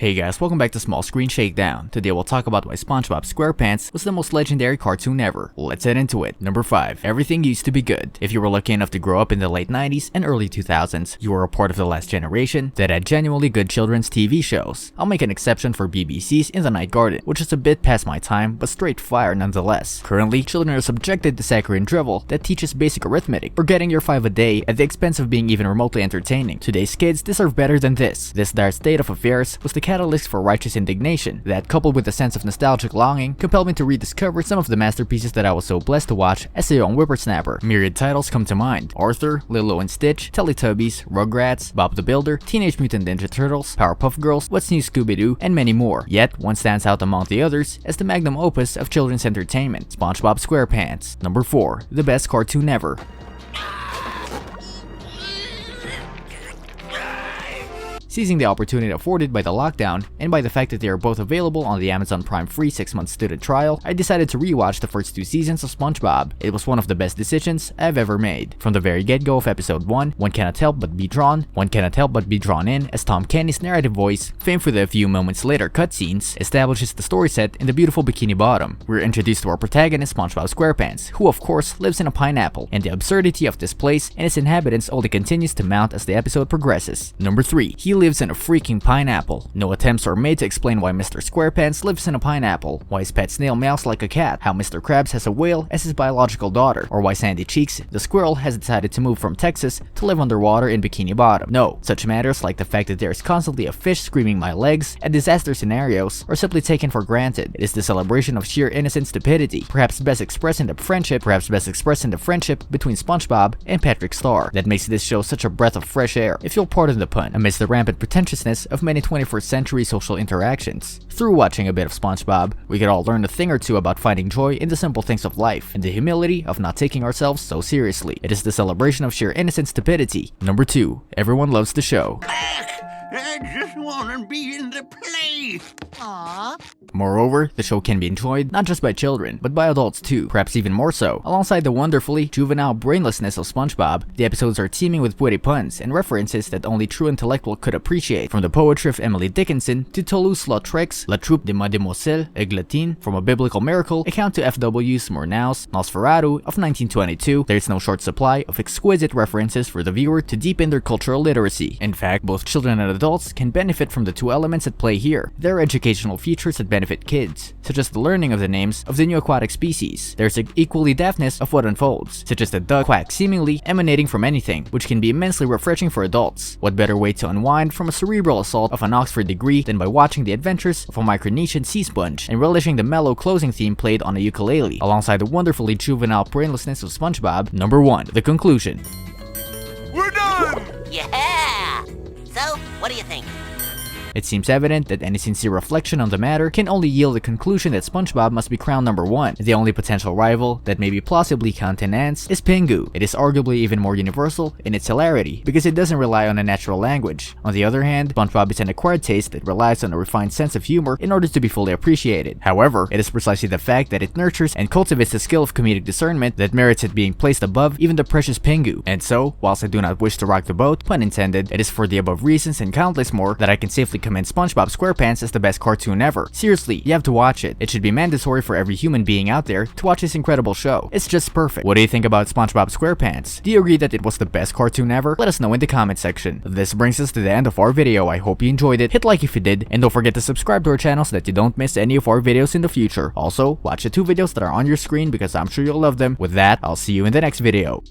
Hey guys, welcome back to Small Screen Shakedown. Today we'll talk about why Spongebob Squarepants was the most legendary cartoon ever. Let's head into it. Number 5. Everything used to be good. If you were lucky enough to grow up in the late 90s and early 2000s, you were a part of the last generation that had genuinely good children's TV shows. I'll make an exception for BBC's In the Night Garden, which is a bit past my time, but straight fire nonetheless. Currently, children are subjected to saccharine drivel that teaches basic arithmetic, or getting your 5 a day at the expense of being even remotely entertaining. Today's kids deserve better than this. This dire state of affairs was the catalyst for righteous indignation that, coupled with a sense of nostalgic longing, compelled me to rediscover some of the masterpieces that I was so blessed to watch as a young whippersnapper. Myriad titles come to mind: Arthur, Lilo and Stitch, Teletubbies, Rugrats, Bob the Builder, Teenage Mutant Ninja Turtles, Powerpuff Girls, What's New Scooby-Doo, and many more. Yet, one stands out among the others as the magnum opus of children's entertainment, SpongeBob Squarepants. Number 4. The best cartoon ever. Seizing the opportunity afforded by the lockdown, and by the fact that they are both available on the Amazon Prime free 6-month student trial, I decided to rewatch the first 2 seasons of SpongeBob. It was one of the best decisions I've ever made. From the very get-go of episode 1, one cannot help but be drawn in as Tom Kenny's narrative voice, famed for the a few moments later cutscenes, establishes the story set in the beautiful Bikini Bottom. We're introduced to our protagonist SpongeBob Squarepants, who of course lives in a pineapple, and the absurdity of this place and its inhabitants only continues to mount as the episode progresses. Number 3. He lives in a freaking pineapple. No attempts are made to explain why Mr. Squarepants lives in a pineapple, why his pet snail meows like a cat, how Mr. Krabs has a whale as his biological daughter, or why Sandy Cheeks, the squirrel, has decided to move from Texas to live underwater in Bikini Bottom. No, such matters like the fact that there is constantly a fish screaming my legs and disaster scenarios are simply taken for granted. It is the celebration of sheer innocent stupidity, perhaps best expressed in the friendship between SpongeBob and Patrick Star, that makes this show such a breath of fresh air, if you'll pardon the pun, amidst the rampant pretentiousness of many 21st century social interactions. Through watching a bit of SpongeBob, we could all learn a thing or two about finding joy in the simple things of life, and the humility of not taking ourselves so seriously. It is the celebration of sheer innocent stupidity. Number 2. Everyone loves the show. I just wanna be in the play. Aww. Moreover, the show can be enjoyed not just by children, but by adults too, perhaps even more so. Alongside the wonderfully juvenile brainlessness of SpongeBob, the episodes are teeming with witty puns and references that only true intellectual could appreciate, from the poetry of Emily Dickinson to Toulouse-Lautrec's La Troupe de Mademoiselle Eglantine, from A Biblical Miracle account to F.W.'s Murnau's Nosferatu of 1922. There is no short supply of exquisite references for the viewer to deepen their cultural literacy. In fact, both children and adults can benefit from the 2 elements at play here. There are educational features that benefit kids, such as the learning of the names of the new aquatic species. There's equally daftness of what unfolds, such as the duck quack seemingly emanating from anything, which can be immensely refreshing for adults. What better way to unwind from a cerebral assault of an Oxford degree than by watching the adventures of a Micronesian sea sponge and relishing the mellow closing theme played on a ukulele, alongside the wonderfully juvenile brainlessness of SpongeBob. Number 1. The conclusion. We're done! Yeah! So, what do you think? It seems evident that any sincere reflection on the matter can only yield the conclusion that SpongeBob must be crowned number 1. The only potential rival that may be plausibly countenanced is Pingu. It is arguably even more universal in its hilarity, because it doesn't rely on a natural language. On the other hand, SpongeBob is an acquired taste that relies on a refined sense of humor in order to be fully appreciated. However, it is precisely the fact that it nurtures and cultivates the skill of comedic discernment that merits it being placed above even the precious Pingu. And so, whilst I do not wish to rock the boat, pun intended, it is for the above reasons and countless more that I can safely commend SpongeBob Squarepants as the best cartoon ever. Seriously, you have to watch it. It should be mandatory for every human being out there to watch this incredible show. It's just perfect. What do you think about SpongeBob Squarepants? Do you agree that it was the best cartoon ever? Let us know in the comment section. This brings us to the end of our video. I hope you enjoyed it. Hit like if you did, and don't forget to subscribe to our channel so that you don't miss any of our videos in the future. Also, watch the 2 videos that are on your screen because I'm sure you'll love them. With that, I'll see you in the next video.